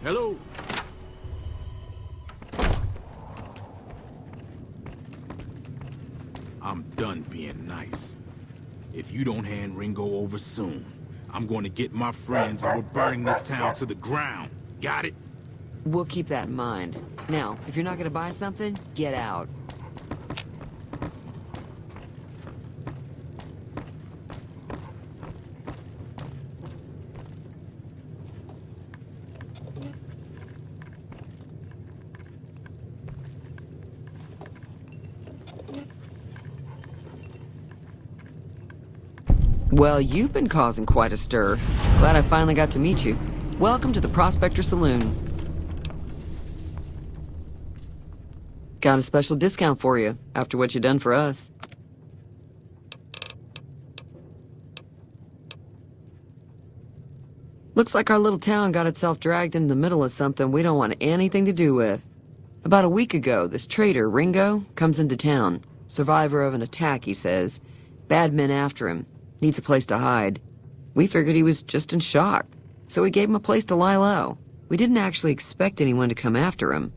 Hello? I'm done being nice. If you don't hand Ringo over soon, I'm going to get my friends and we're burning this town to the ground. Got it? We'll keep that in mind. Now, if you're not gonna buy something, get out. Well, you've been causing quite a stir. Glad I finally got to meet you. Welcome to the Prospector Saloon. Got a special discount for you, after what you done for us. Looks like our little town got itself dragged into the middle of something we don't want anything to do with. About a week ago, this traitor, Ringo, comes into town. Survivor of an attack, he says. Bad men after him. Needs a place to hide. We figured he was just in shock, so we gave him a place to lie low. We didn't actually expect anyone to come after him.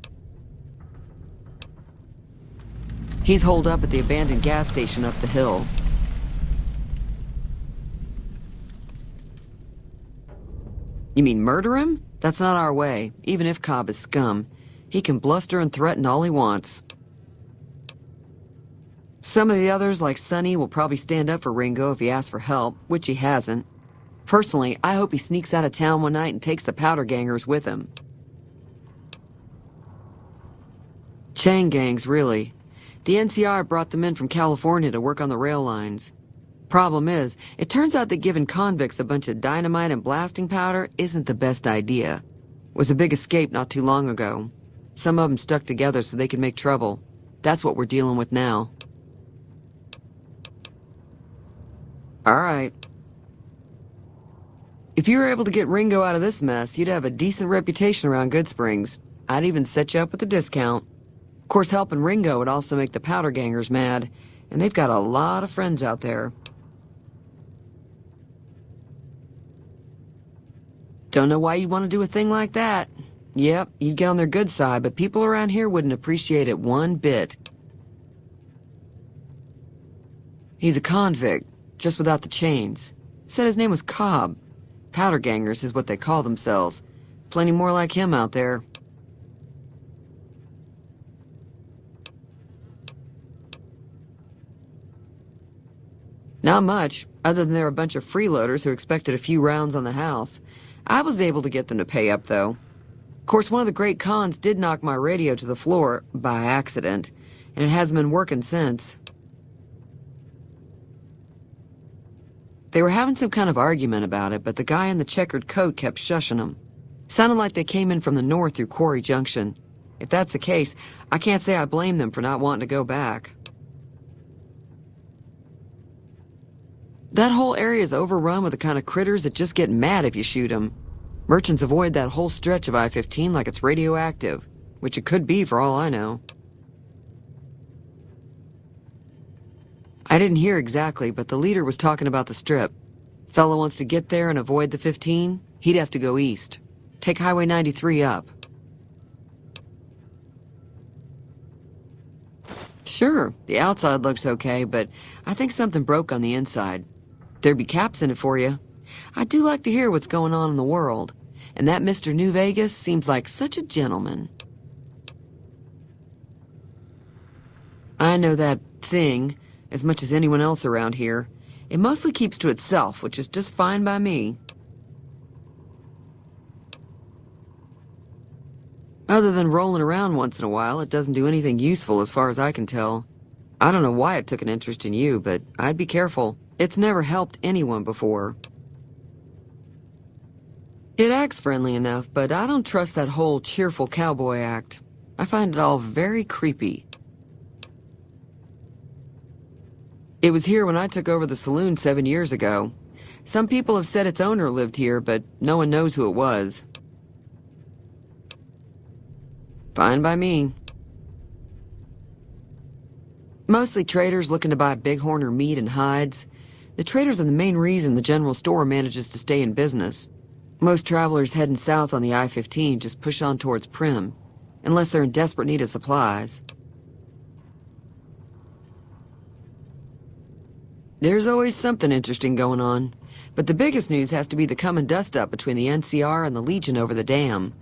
He's holed up at the abandoned gas station up the hill. You mean murder him? That's not our way, even if Cobb is scum. He can bluster and threaten all he wants. Some of the others, like Sonny, will probably stand up for Ringo if he asks for help, which he hasn't. Personally, I hope he sneaks out of town one night and takes the powder gangers with him. Chain gangs, really. The NCR brought them in from California to work on the rail lines. Problem is, it turns out that giving convicts a bunch of dynamite and blasting powder isn't the best idea. It was a big escape not too long ago. Some of them stuck together so they could make trouble. That's what we're dealing with now. All right. If you were able to get Ringo out of this mess, you'd have a decent reputation around Goodsprings. I'd even set you up with a discount. Of course, helping Ringo would also make the powder gangers mad, and they've got a lot of friends out there. Don't know why you'd want to do a thing like that. Yep, you'd get on their good side, but people around here wouldn't appreciate it one bit. He's a convict, just without the chains. Said his name was Cobb. Powder gangers is what they call themselves. Plenty more like him out there. Not much, other than they're a bunch of freeloaders who expected a few rounds on the house. I was able to get them to pay up, though. Of course, one of the great cons did knock my radio to the floor, by accident, and it hasn't been working since. They were having some kind of argument about it, but the guy in the checkered coat kept shushing them. Sounded like they came in from the north through Quarry Junction. If that's the case, I can't say I blame them for not wanting to go back. That whole area is overrun with the kind of critters that just get mad if you shoot them. Merchants avoid that whole stretch of I-15 like it's radioactive, which it could be for all I know. I didn't hear exactly, but the leader was talking about the strip. Fella wants to get there and avoid the 15, he'd have to go east. Take Highway 93 up. Sure, the outside looks okay, but I think something broke on the inside. There'd be caps in it for you. I do like to hear what's going on in the world, and that Mr. New Vegas seems like such a gentleman. I know that thing as much as anyone else around here. It mostly keeps to itself, which is just fine by me. Other than rolling around once in a while, it doesn't do anything useful as far as I can tell. I don't know why it took an interest in you, but I'd be careful. It's never helped anyone before. It acts friendly enough, but I don't trust that whole cheerful cowboy act. I find it all very creepy. It was here when I took over the saloon 7 years ago. Some people have said its owner lived here, but no one knows who it was. Fine by me. Mostly traders looking to buy bighorner meat and hides. The traders are the main reason the general store manages to stay in business. Most travelers heading south on the I-15 just push on towards Prim, unless they're in desperate need of supplies. There's always something interesting going on, but the biggest news has to be the coming dust-up between the NCR and the Legion over the dam.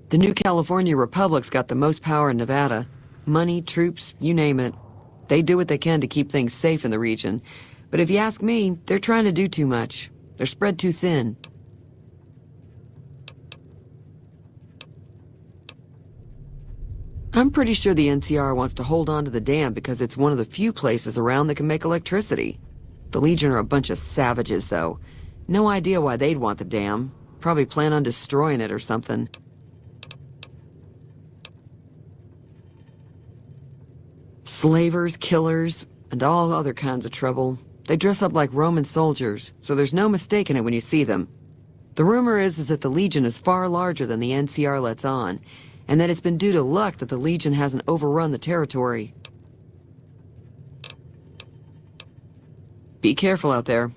The new California Republic's got the most power in Nevada. Money, troops, you name it. They do what they can to keep things safe in the region, but if you ask me, they're trying to do too much. They're spread too thin. I'm pretty sure the NCR wants to hold on to the dam because it's one of the few places around that can make electricity. The Legion are a bunch of savages, though. No idea why they'd want the dam. Probably plan on destroying it or something. Slavers, killers, and all other kinds of trouble. They dress up like Roman soldiers, so there's no mistaking it when you see them. The rumor is that the Legion is far larger than the NCR lets on, and that it's been due to luck that the Legion hasn't overrun the territory. Be careful out there.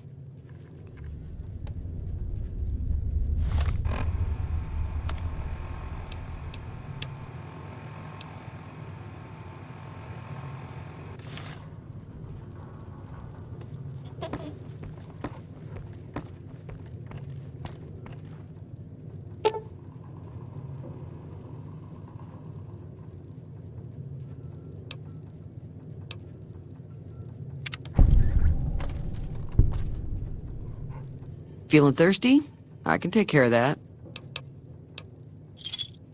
Feeling thirsty? I can take care of that.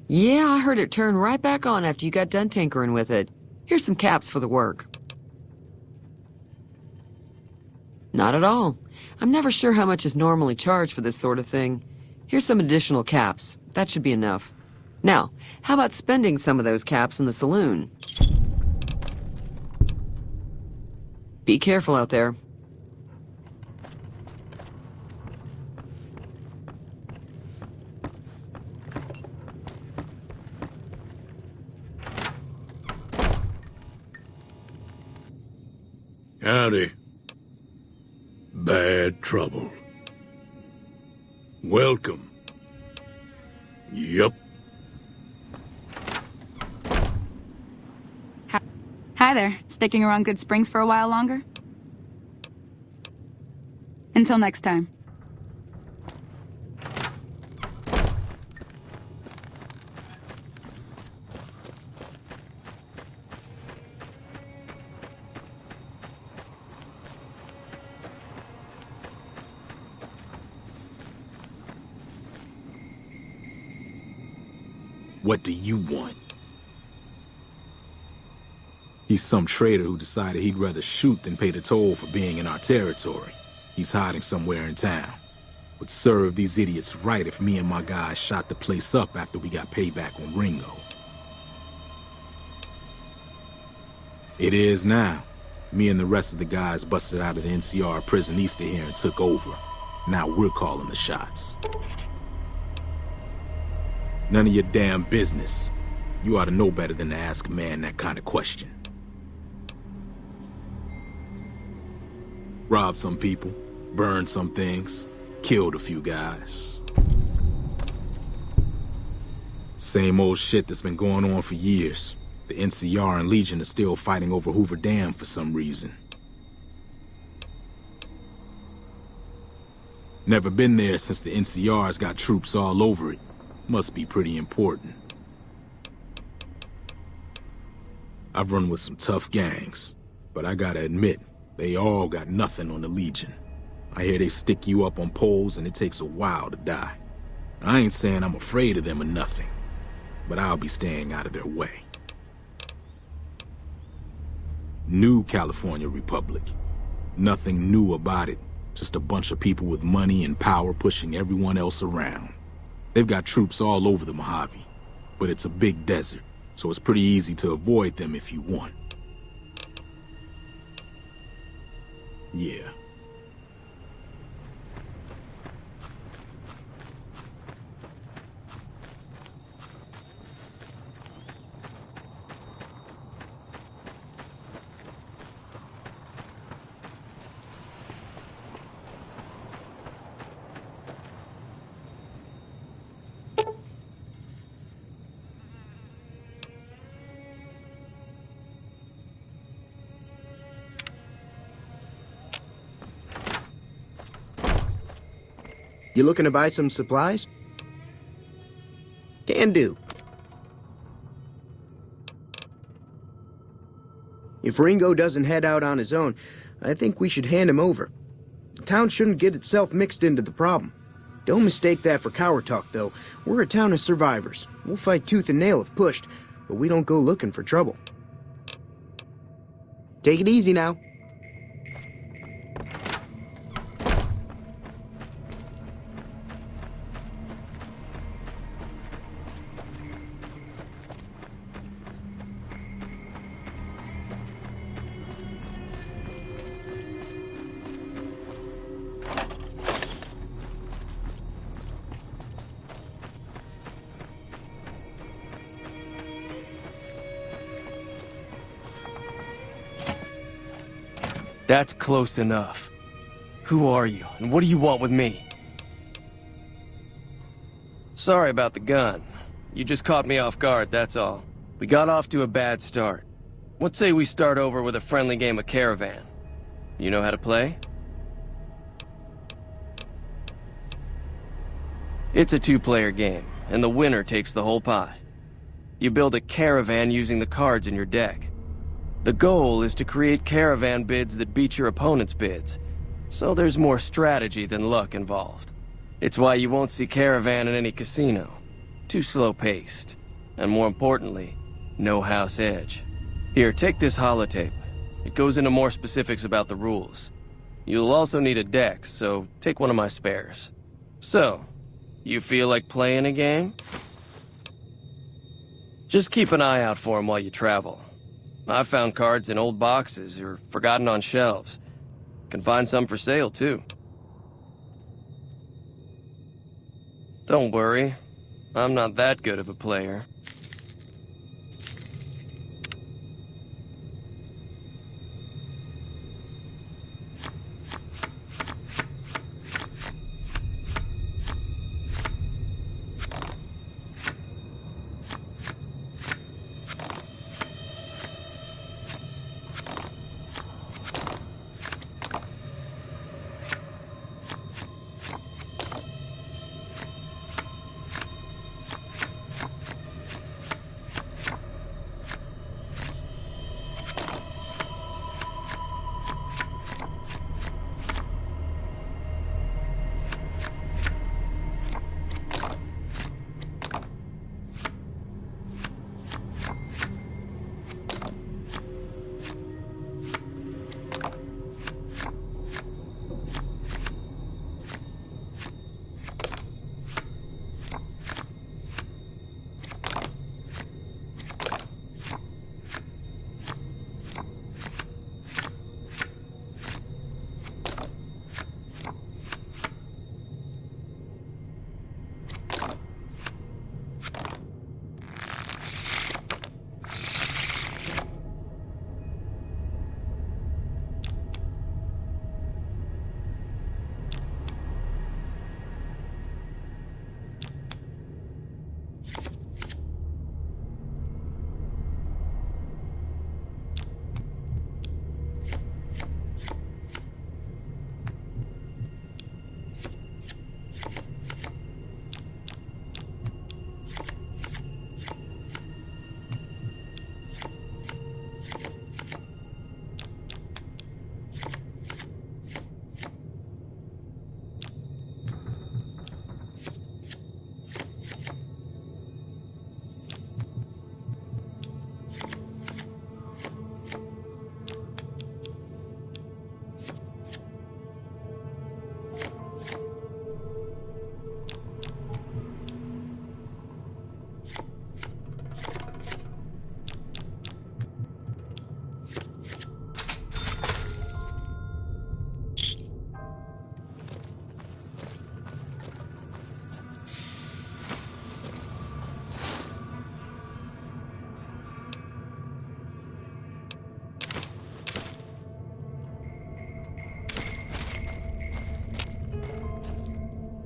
Yeah, I heard it turn right back on after you got done tinkering with it. Here's some caps for the work. Not at all. I'm never sure how much is normally charged for this sort of thing. Here's some additional caps. That should be enough. Now, how about spending some of those caps in the saloon? Be careful out there. Howdy. Bad trouble. Welcome. Yup. Hi there. Sticking around Goodsprings for a while longer? Until next time. What do you want? He's some traitor who decided he'd rather shoot than pay the toll for being in our territory. He's hiding somewhere in town. Would serve these idiots right if me and my guys shot the place up after we got payback on Ringo. It is now. Me and the rest of the guys busted out of the NCR prison east of here and took over. Now we're calling the shots. None of your damn business. You ought to know better than to ask a man that kind of question. Robbed some people, burned some things, killed a few guys. Same old shit that's been going on for years. The NCR and Legion are still fighting over Hoover Dam for some reason. Never been there since the NCR's got troops all over it. Must be pretty important. I've run with some tough gangs, but I gotta admit, they all got nothing on the Legion. I hear they stick you up on poles and it takes a while to die. I ain't saying I'm afraid of them or nothing, but I'll be staying out of their way. New California Republic. Nothing new about it. Just a bunch of people with money and power pushing everyone else around. They've got troops all over the Mojave, but it's a big desert, so it's pretty easy to avoid them if you want. Yeah. You looking to buy some supplies? Can do. If Ringo doesn't head out on his own, I think we should hand him over. The town shouldn't get itself mixed into the problem. Don't mistake that for coward talk, though. We're a town of survivors. We'll fight tooth and nail if pushed, but we don't go looking for trouble. Take it easy now. That's close enough. Who are you, and what do you want with me? Sorry about the gun. You just caught me off guard, that's all. We got off to a bad start. Let's say we start over with a friendly game of Caravan. You know how to play? It's a two-player game, and the winner takes the whole pot. You build a caravan using the cards in your deck. The goal is to create caravan bids that beat your opponent's bids, so there's more strategy than luck involved. It's why you won't see caravan in any casino. Too slow-paced, and more importantly, no house edge. Here, take this holotape. It goes into more specifics about the rules. You'll also need a deck, so take one of my spares. So, you feel like playing a game? Just keep an eye out for them while you travel. I've found cards in old boxes or forgotten on shelves. Can find some for sale, too. Don't worry. I'm not that good of a player.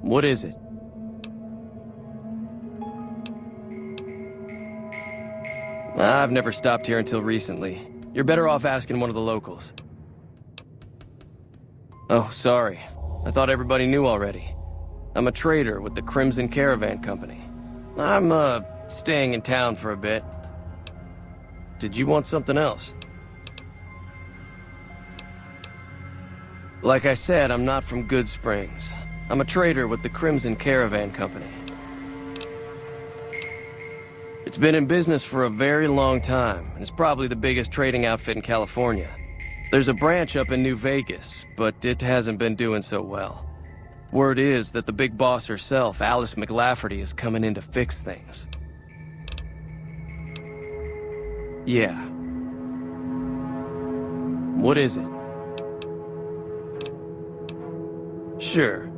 What is it? I've never stopped here until recently. You're better off asking one of the locals. Oh, sorry. I thought everybody knew already. I'm a trader with the Crimson Caravan Company. I'm, staying in town for a bit. Did you want something else? Like I said, I'm not from Goodsprings. I'm a trader with the Crimson Caravan Company. It's been in business for a very long time, and it's probably the biggest trading outfit in California. There's a branch up in New Vegas, but it hasn't been doing so well. Word is that the big boss herself, Alice McLafferty, is coming in to fix things. Yeah. What is it? Sure.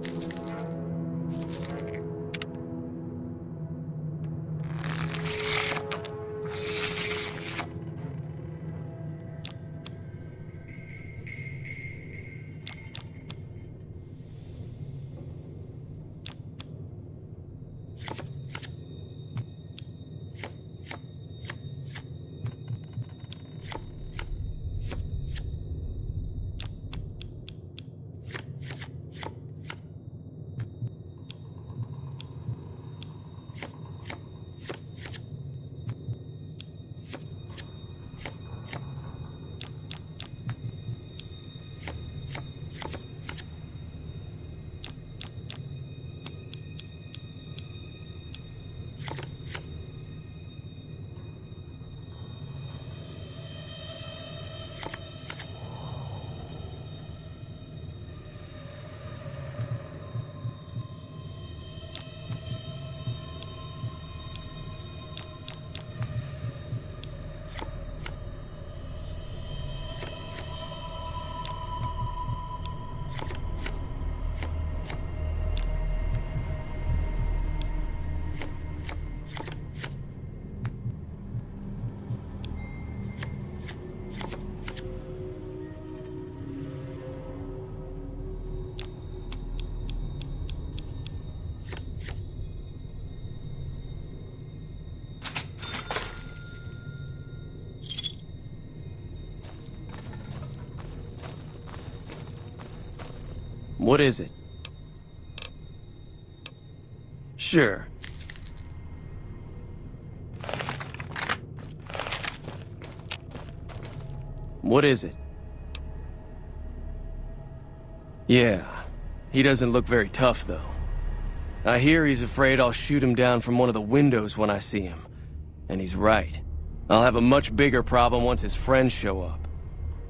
What is it? Sure. What is it? Yeah, he doesn't look very tough, though. I hear he's afraid I'll shoot him down from one of the windows when I see him. And he's right. I'll have a much bigger problem once his friends show up.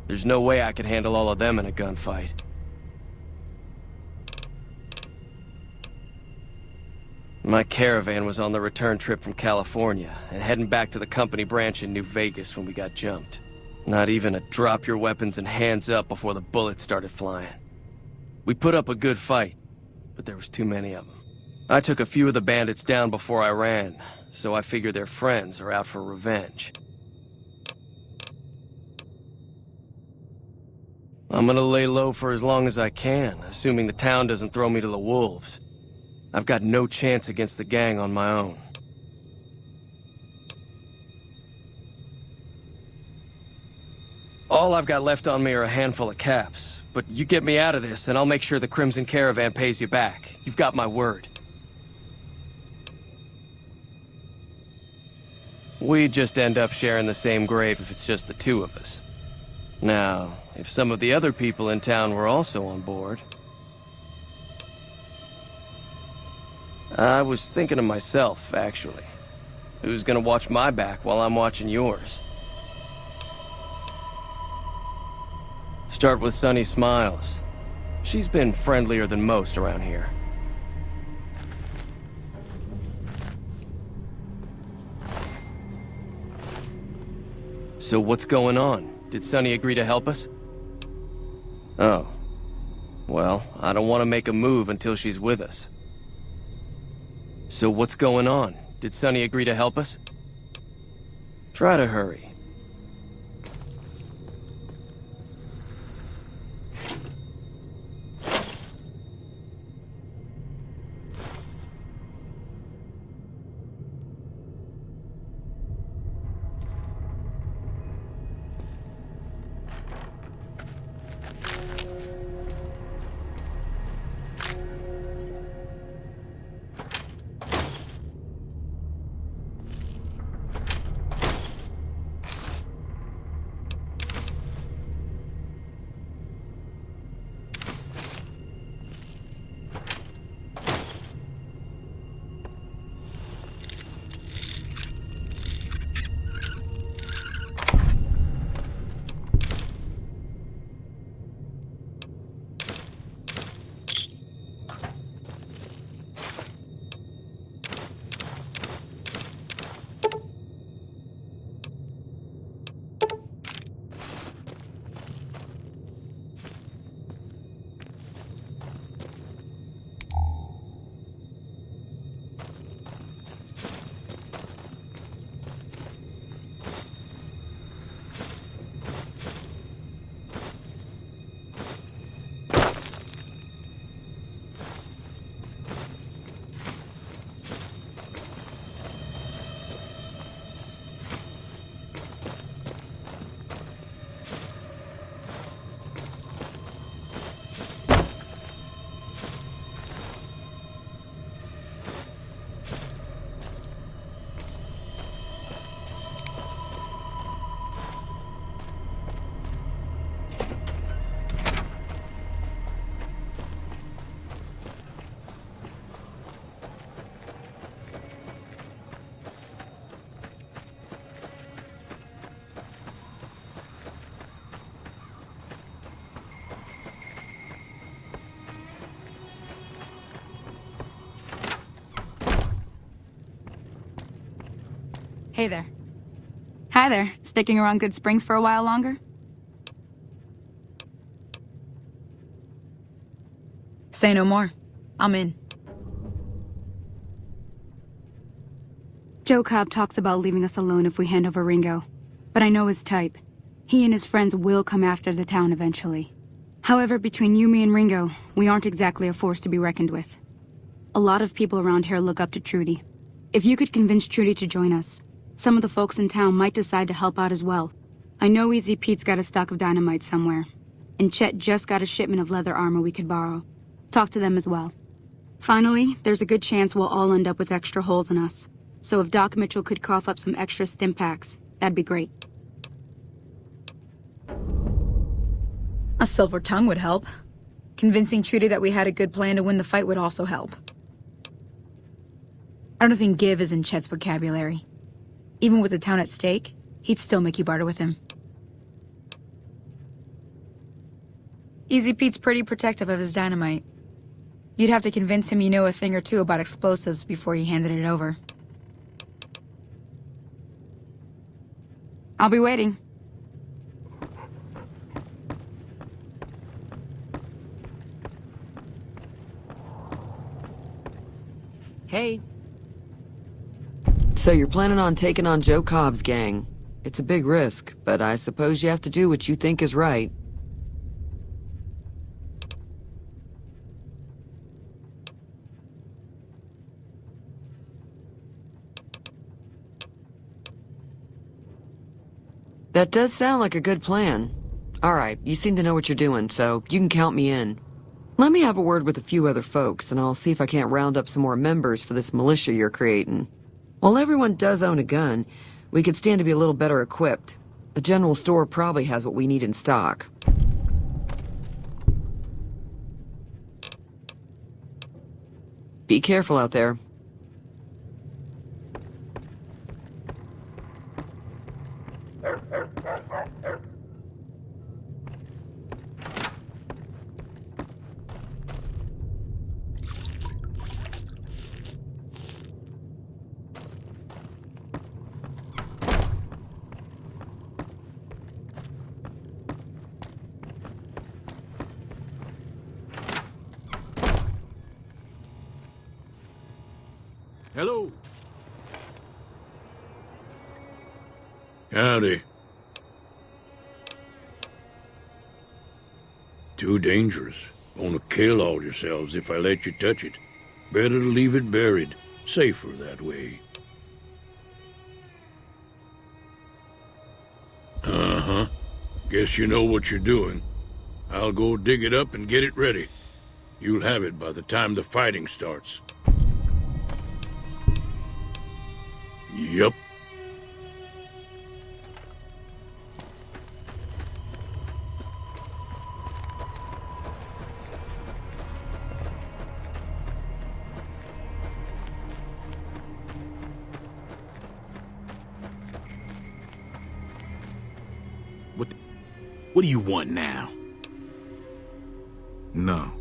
There's no way I could handle all of them in a gunfight. My caravan was on the return trip from California and heading back to the company branch in New Vegas when we got jumped. Not even a drop your weapons and hands up before the bullets started flying. We put up a good fight, but there was too many of them. I took a few of the bandits down before I ran, so I figure their friends are out for revenge. I'm gonna lay low for as long as I can, assuming the town doesn't throw me to the wolves. I've got no chance against the gang on my own. All I've got left on me are a handful of caps, but you get me out of this and I'll make sure the Crimson Caravan pays you back. You've got my word. We just end up sharing the same grave if it's just the two of us. Now, if some of the other people in town were also on board... I was thinking of myself, actually. Who's gonna watch my back while I'm watching yours? Start with Sunny Smiles. She's been friendlier than most around here. So what's going on? Did Sunny agree to help us? Oh. Well, I don't want to make a move until she's with us. So what's going on? Did Sunny agree to help us? Try to hurry. Hey there. Hi there. Sticking around Goodsprings for a while longer? Say no more. I'm in. Joe Cobb talks about leaving us alone if we hand over Ringo. But I know his type. He and his friends will come after the town eventually. However, between you, me, and Ringo, we aren't exactly a force to be reckoned with. A lot of people around here look up to Trudy. If you could convince Trudy to join us, some of the folks in town might decide to help out as well. I know Easy Pete's got a stock of dynamite somewhere, and Chet just got a shipment of leather armor we could borrow. Talk to them as well. Finally, there's a good chance we'll all end up with extra holes in us. So if Doc Mitchell could cough up some extra stim packs, that'd be great. A silver tongue would help. Convincing Trudy that we had a good plan to win the fight would also help. I don't think give is in Chet's vocabulary. Even with the town at stake, he'd still make you barter with him. Easy Pete's pretty protective of his dynamite. You'd have to convince him you know a thing or two about explosives before you handed it over. I'll be waiting. Hey. So you're planning on taking on Joe Cobb's gang. It's a big risk, but I suppose you have to do what you think is right. That does sound like a good plan. All right, you seem to know what you're doing, so you can count me in. Let me have a word with a few other folks, and I'll see if I can't round up some more members for this militia you're creating. While everyone does own a gun, we could stand to be a little better equipped. The general store probably has what we need in stock. Be careful out there. Hello. Howdy. Too dangerous. Gonna kill all yourselves if I let you touch it. Better to leave it buried. Safer that way. Uh-huh. Guess you know what you're doing. I'll go dig it up and get it ready. You'll have it by the time the fighting starts. Yup. What do you want now? No.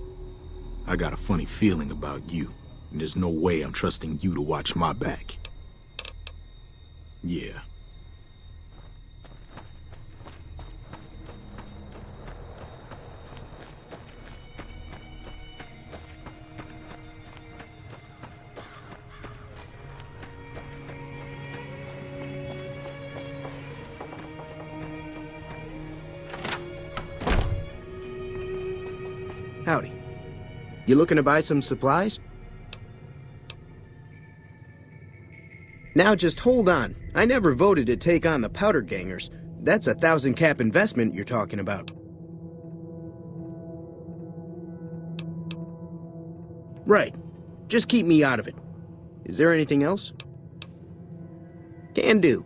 I got a funny feeling about you, and there's no way I'm trusting you to watch my back. Yeah. Howdy. You looking to buy some supplies? Now just hold on. I never voted to take on the powder gangers. That's a 1,000 cap investment you're talking about. Right. Just keep me out of it. Is there anything else? Can do.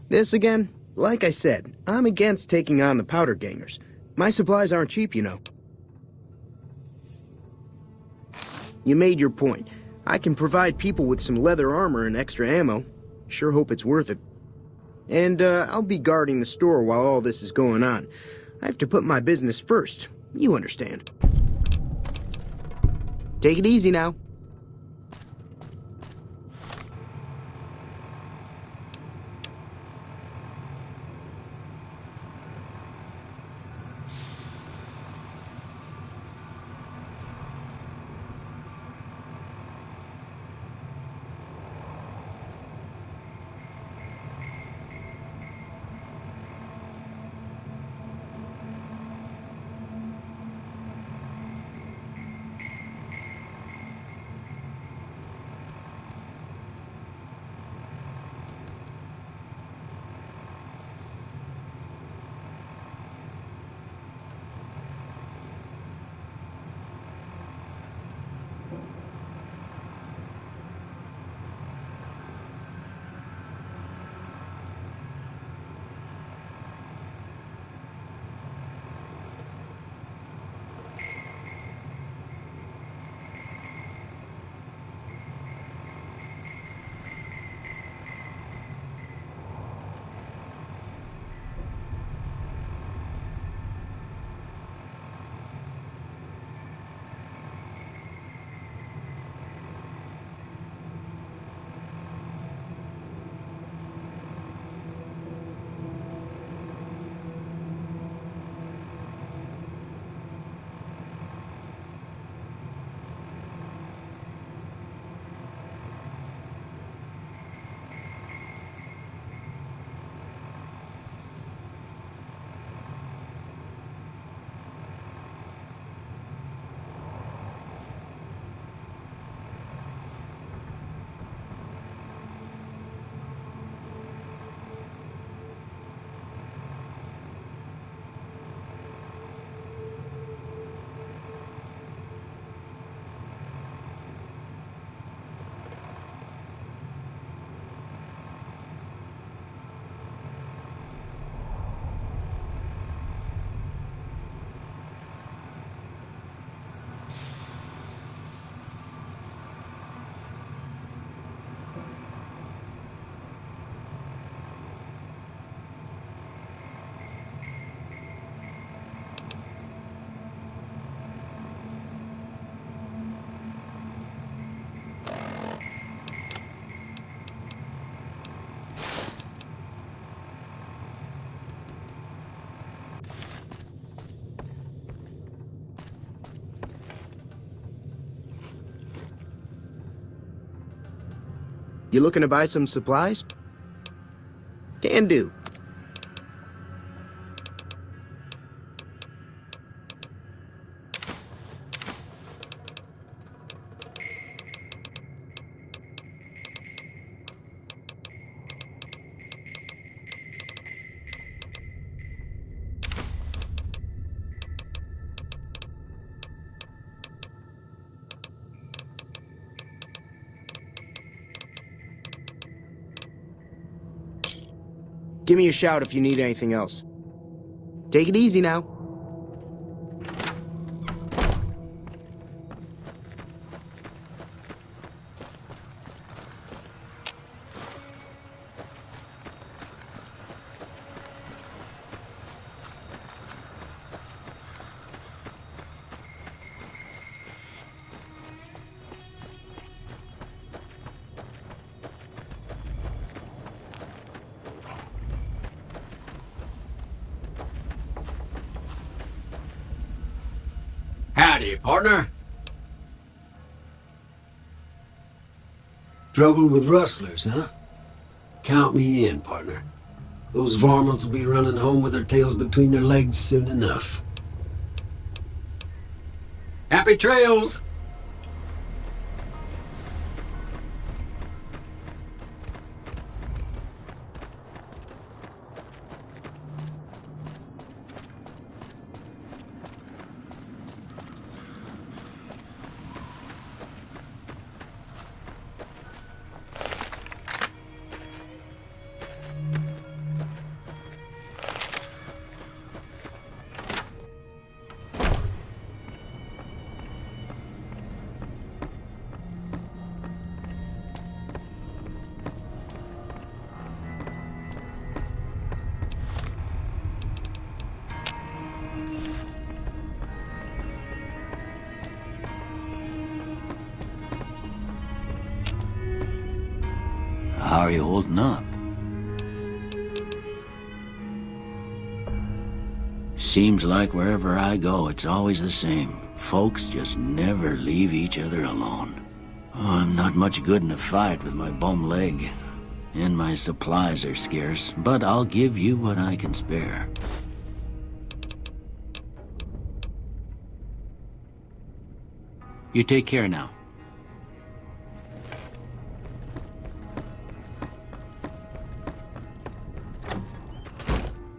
This again? Like I said, I'm against taking on the powder gangers. My supplies aren't cheap, you know. You made your point. I can provide people with some leather armor and extra ammo. Sure hope it's worth it. And, I'll be guarding the store while all this is going on. I have to put my business first. You understand. Take it easy now. You looking to buy some supplies? Can do. Give me a shout if you need anything else. Take it easy now. Howdy, partner. Trouble with rustlers, huh? Count me in, partner. Those varmints will be running home with their tails between their legs soon enough. Happy trails! lighten up. Seems like wherever I go, it's always the same. Folks just never leave each other alone. Oh, I'm not much good in a fight with my bum leg. And my supplies are scarce, but I'll give you what I can spare. You take care now.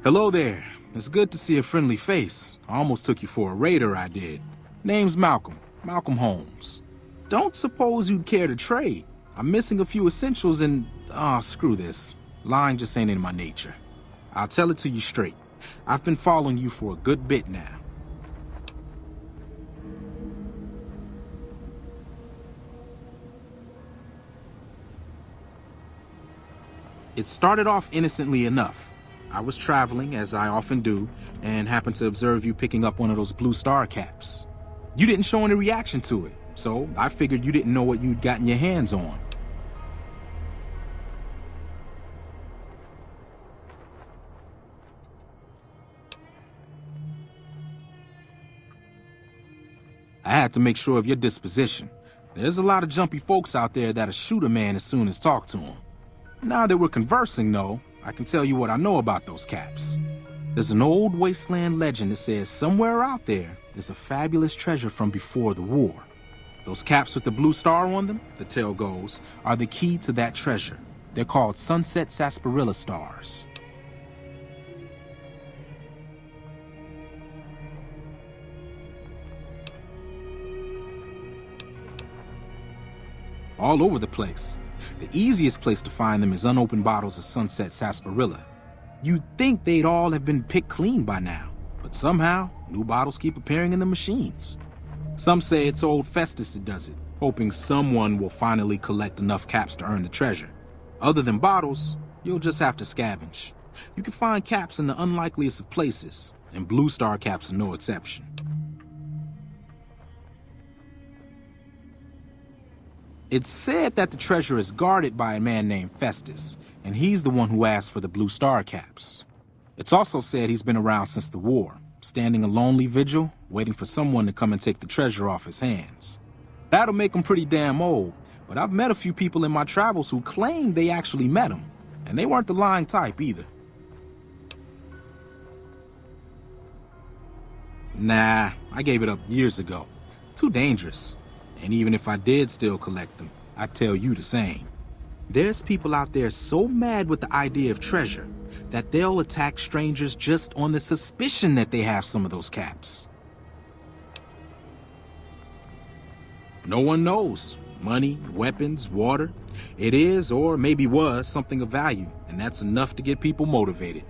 Hello there. It's good to see a friendly face. I almost took you for a raider, I did. Name's Malcolm. Malcolm Holmes. Don't suppose you'd care to trade. I'm missing a few essentials and... screw this. Lying just ain't in my nature. I'll tell it to you straight. I've been following you for a good bit now. It started off innocently enough. I was traveling, as I often do, and happened to observe you picking up one of those Blue Star caps. You didn't show any reaction to it, so I figured you didn't know what you'd gotten your hands on. I had to make sure of your disposition. There's a lot of jumpy folks out there that'll shoot a man as soon as talk to him. Now that we're conversing, though, I can tell you what I know about those caps. There's an old wasteland legend that says somewhere out there is a fabulous treasure from before the war. Those caps with the blue star on them, the tale goes, are the key to that treasure. They're called sunset sarsaparilla stars. All over the place. The easiest place to find them is unopened bottles of sunset sarsaparilla. You'd think they'd all have been picked clean by now, but somehow, new bottles keep appearing in the machines. Some say it's old Festus that does it, hoping someone will finally collect enough caps to earn the treasure. Other than bottles, you'll just have to scavenge. You can find caps in the unlikeliest of places, and Blue Star caps are no exception. It's said that the treasure is guarded by a man named Festus, and he's the one who asked for the Blue Star caps. It's also said he's been around since the war, standing a lonely vigil, waiting for someone to come and take the treasure off his hands. That'll make him pretty damn old, but I've met a few people in my travels who claim they actually met him, and they weren't the lying type either. Nah, I gave it up years ago. Too dangerous. And even if I did still collect them, I'd tell you the same. There's people out there so mad with the idea of treasure that they'll attack strangers just on the suspicion that they have some of those caps. No one knows. Money, weapons, water. It is, or maybe was, something of value, and that's enough to get people motivated.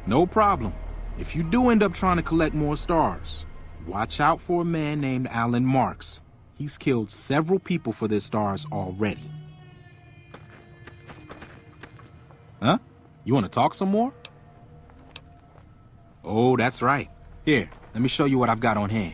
No problem. If you do end up trying to collect more stars, watch out for a man named Alan Marks. He's killed several people for their stars already. Huh? You want to talk some more? Oh, that's right. Here, let me show you what I've got on hand.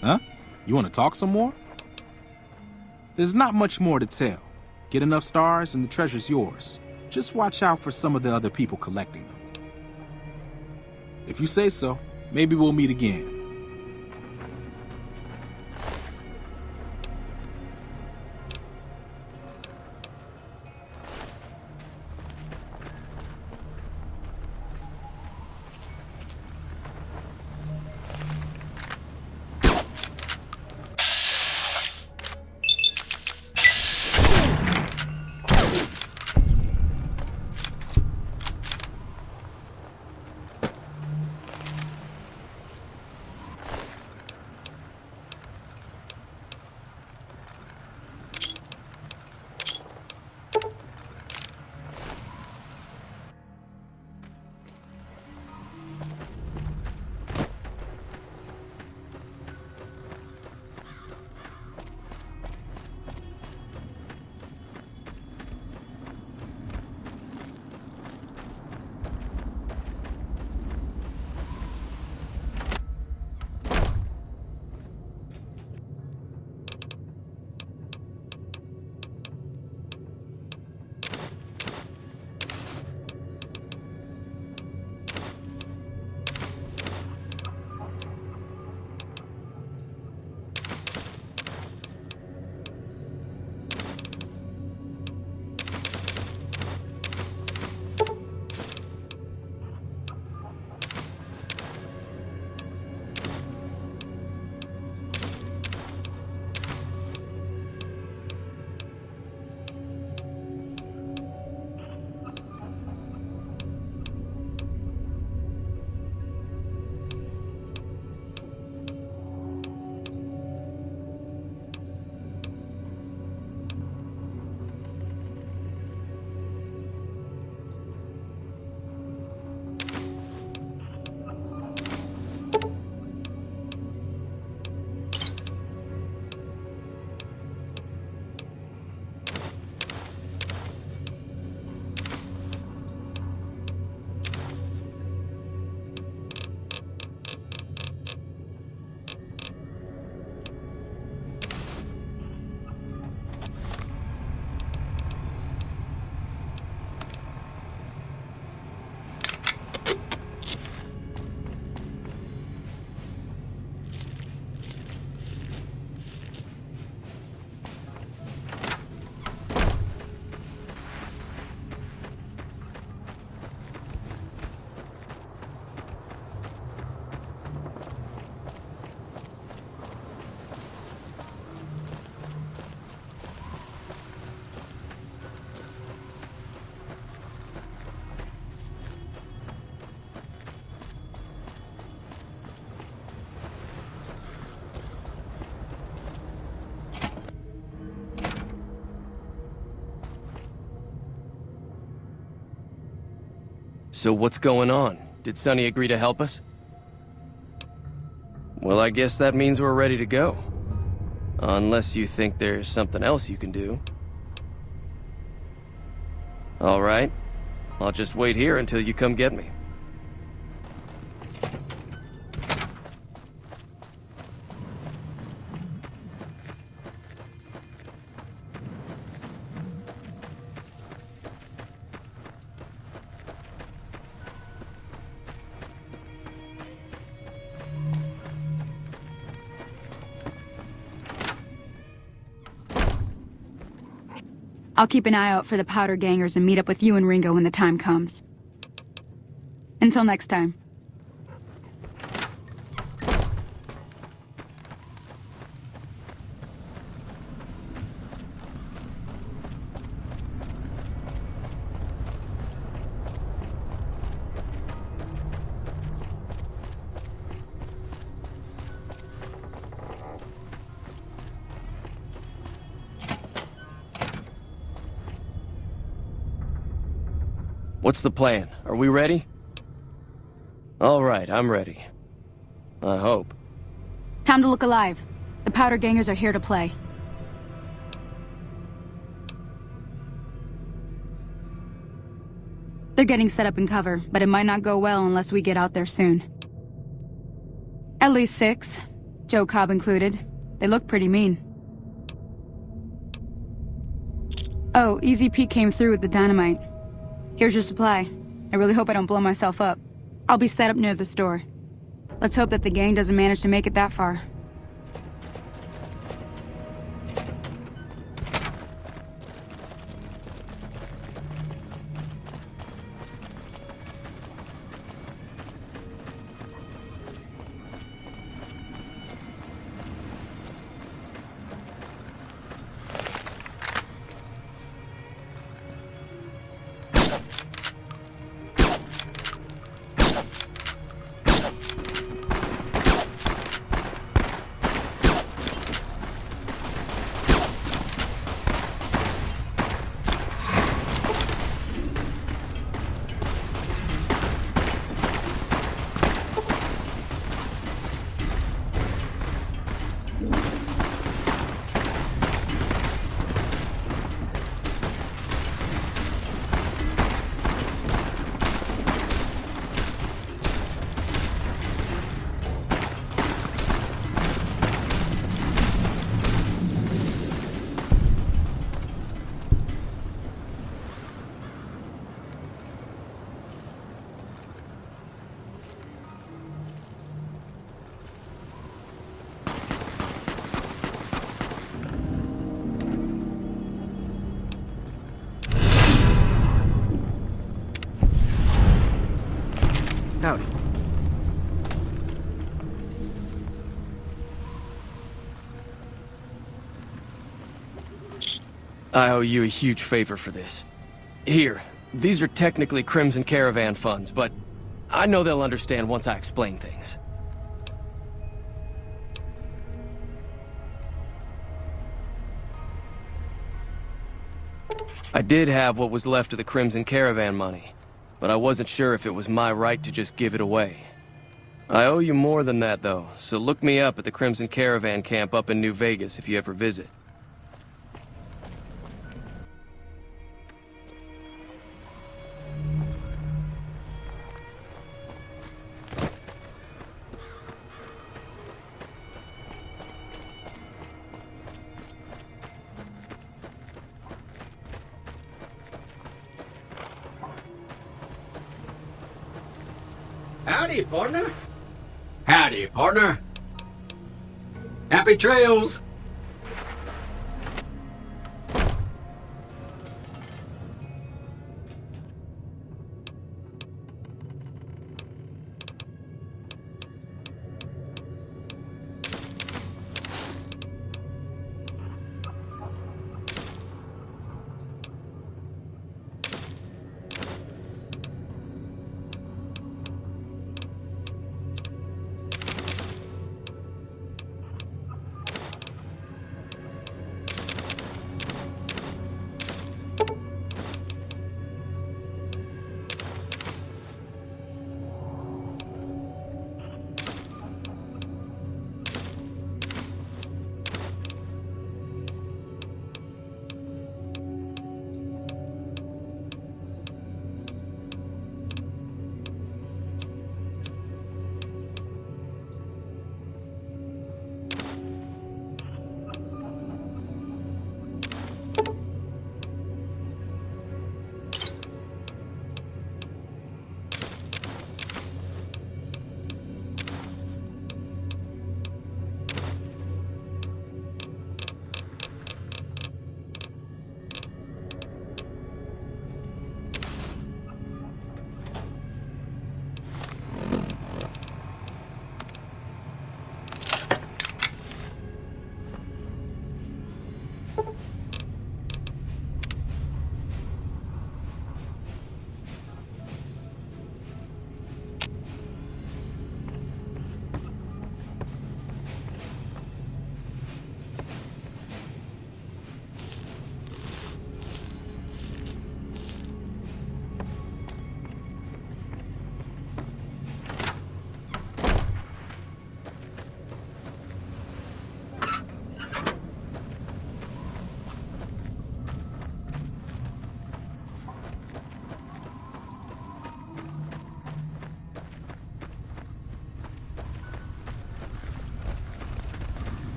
Huh? You want to talk some more? There's not much more to tell. Get enough stars and the treasure's yours. Just watch out for some of the other people collecting them. If you say so, maybe we'll meet again. So what's going on? Did Sonny agree to help us? Well, I guess that means we're ready to go. Unless you think there's something else you can do. All right. I'll just wait here until you come get me. I'll keep an eye out for the powder gangers and meet up with you and Ringo when the time comes. Until next time. What's the plan? Are we ready? All right, I'm ready. I hope. Time to look alive. The powder gangers are here to play. They're getting set up in cover, but it might not go well unless we get out there soon. At least 6, Joe Cobb included. They look pretty mean. Oh, Easy Pete came through with the dynamite. Here's your supply. I really hope I don't blow myself up. I'll be set up near the store. Let's hope that the gang doesn't manage to make it that far. Howdy. I owe you a huge favor for this. Here, these are technically Crimson Caravan funds, but I know they'll understand once I explain things. I did have what was left of the Crimson Caravan money, but I wasn't sure if it was my right to just give it away. I owe you more than that, though, so look me up at the Crimson Caravan camp up in New Vegas if you ever visit. Howdy, partner. Howdy, partner. Happy trails.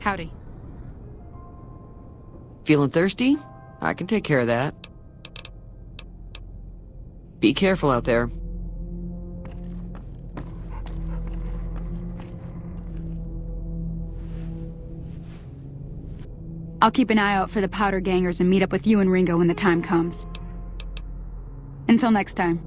Howdy. Feeling thirsty? I can take care of that. Be careful out there. I'll keep an eye out for the powder gangers and meet up with you and Ringo when the time comes. Until next time.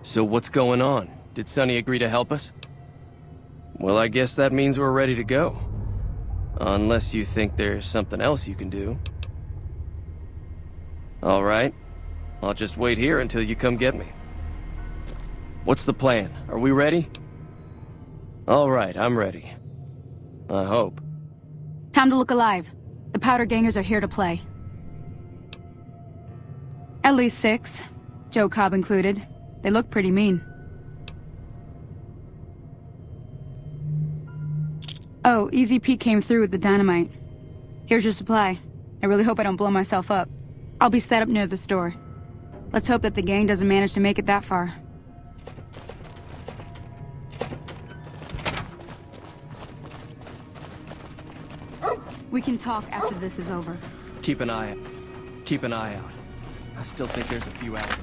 So what's going on? Did Sonny agree to help us? Well, I guess that means we're ready to go. Unless you think there's something else you can do. All right. I'll just wait here until you come get me. What's the plan? Are we ready? All right, I'm ready. I hope. Time to look alive. The powder gangers are here to play. At least 6, Joe Cobb included. They look pretty mean. Oh, Easy Pete came through with the dynamite. Here's your supply. I really hope I don't blow myself up. I'll be set up near the store. Let's hope that the gang doesn't manage to make it that far. We can talk after this is over. Keep an eye out. I still think there's a few out there.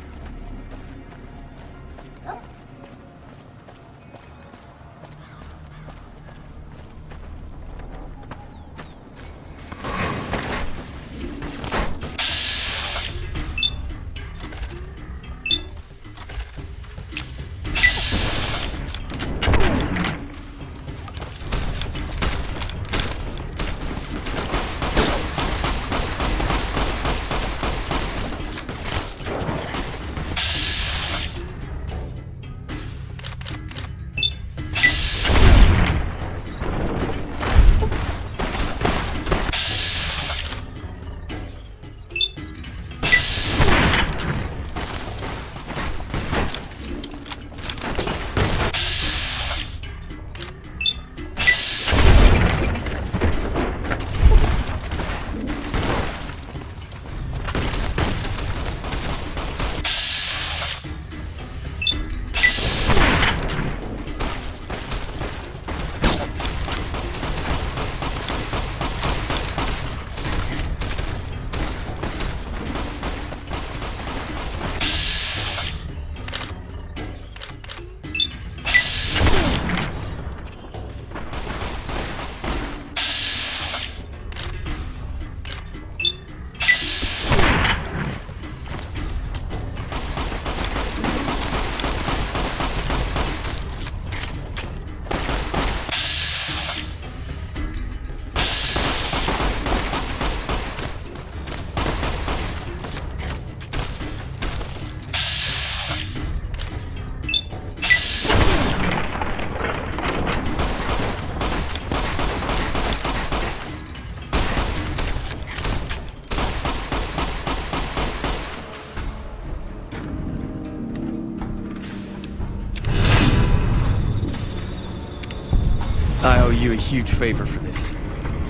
I owe you a huge favor for this.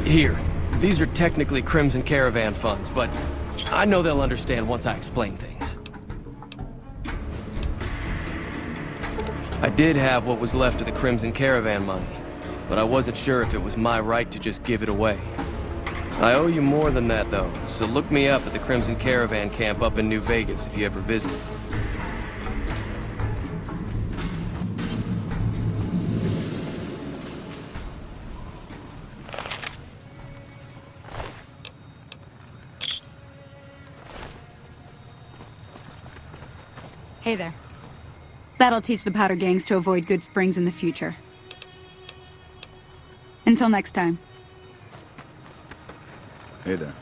Here, these are technically Crimson Caravan funds, but I know they'll understand once I explain things. I did have what was left of the Crimson Caravan money, but I wasn't sure if it was my right to just give it away. I owe you more than that, though, so look me up at the Crimson Caravan camp up in New Vegas if you ever visit. Hey there. That'll teach the powder gangs to avoid Goodsprings in the future. Until next time. Hey there.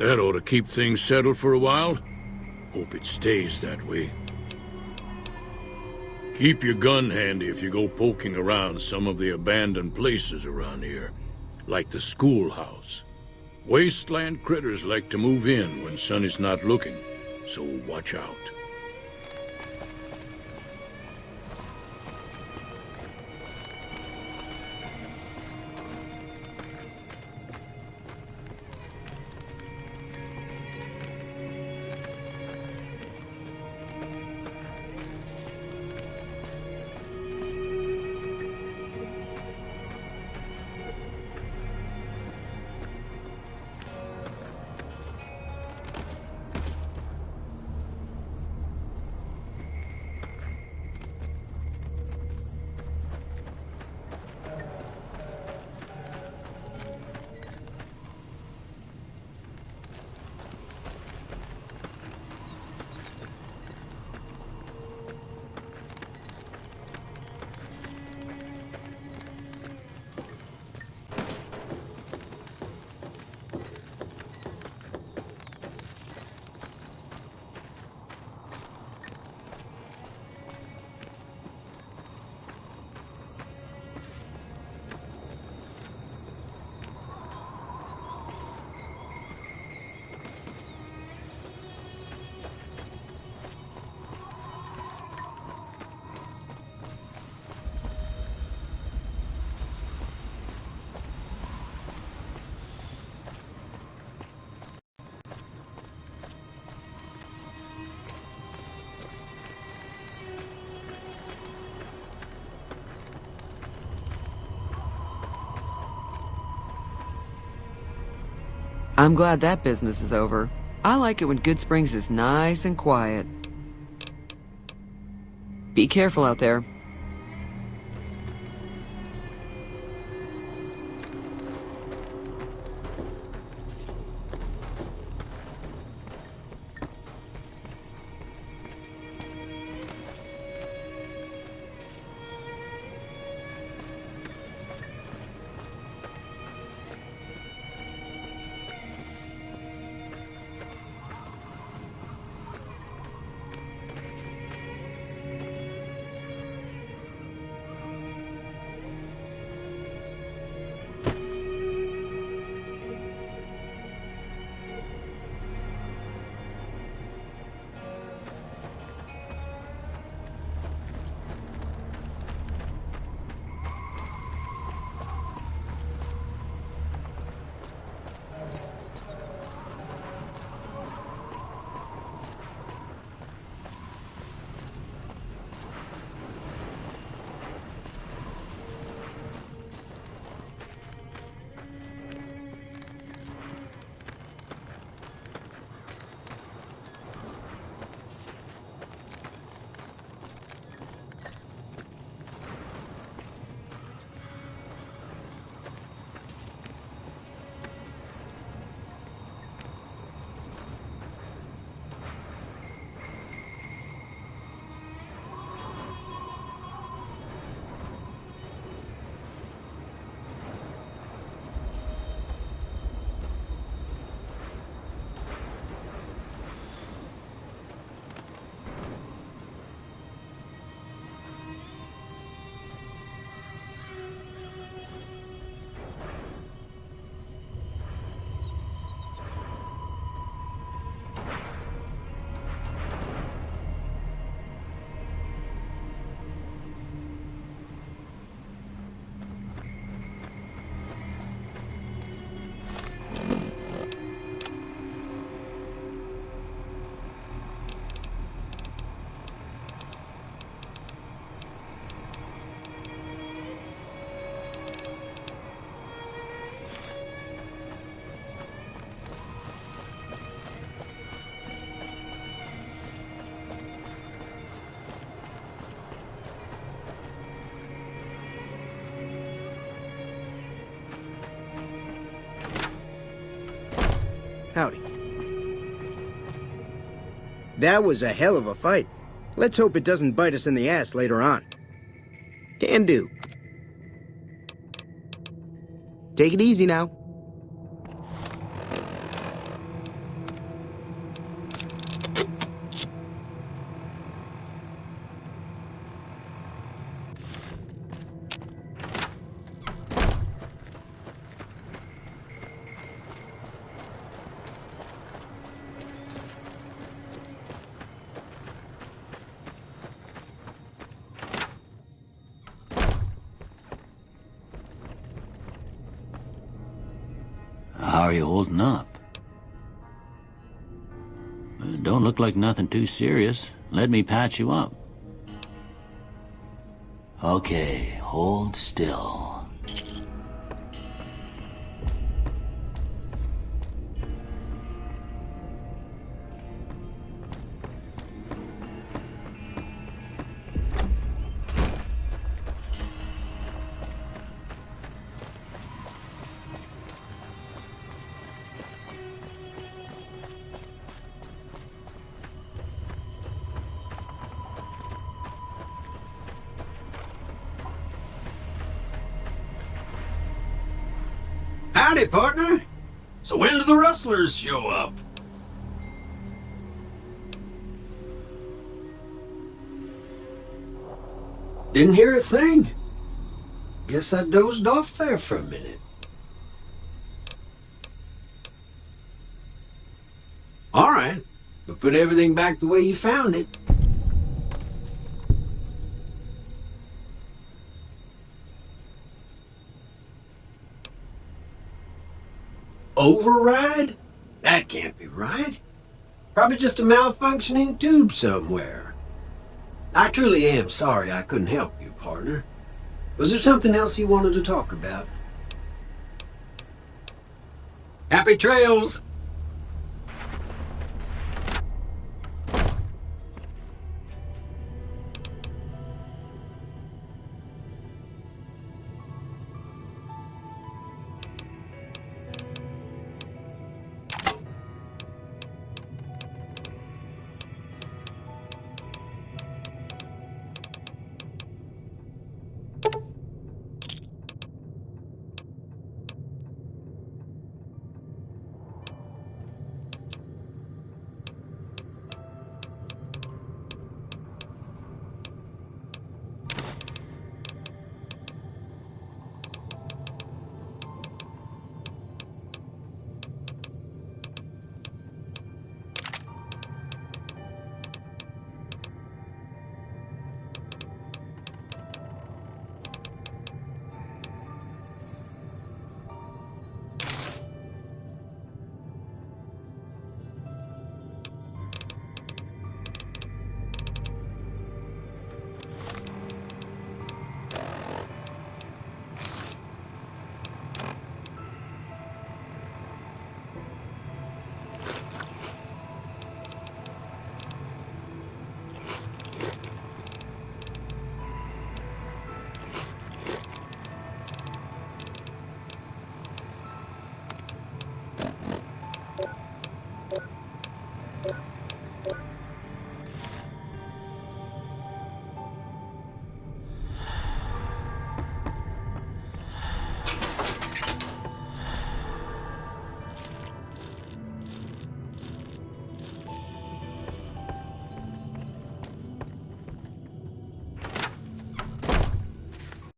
That ought to keep things settled for a while. Hope it stays that way. Keep your gun handy if you go poking around some of the abandoned places around here, like the schoolhouse. Wasteland critters like to move in when Sonny's not looking, so watch out. I'm glad that business is over. I like it when Goodsprings is nice and quiet. Be careful out there. Howdy. That was a hell of a fight. Let's hope it doesn't bite us in the ass later on. Can do. Take it easy now. How are you holding up? Don't look like nothing too serious. Let me patch you up. Okay, hold still. Howdy, partner. So when do the rustlers show up? Didn't hear a thing. Guess I dozed off there for a minute. All right, but put everything back the way you found it. Override? That can't be right. Probably just a malfunctioning tube somewhere. I truly am sorry I couldn't help you, partner. Was there something else you wanted to talk about? Happy trails!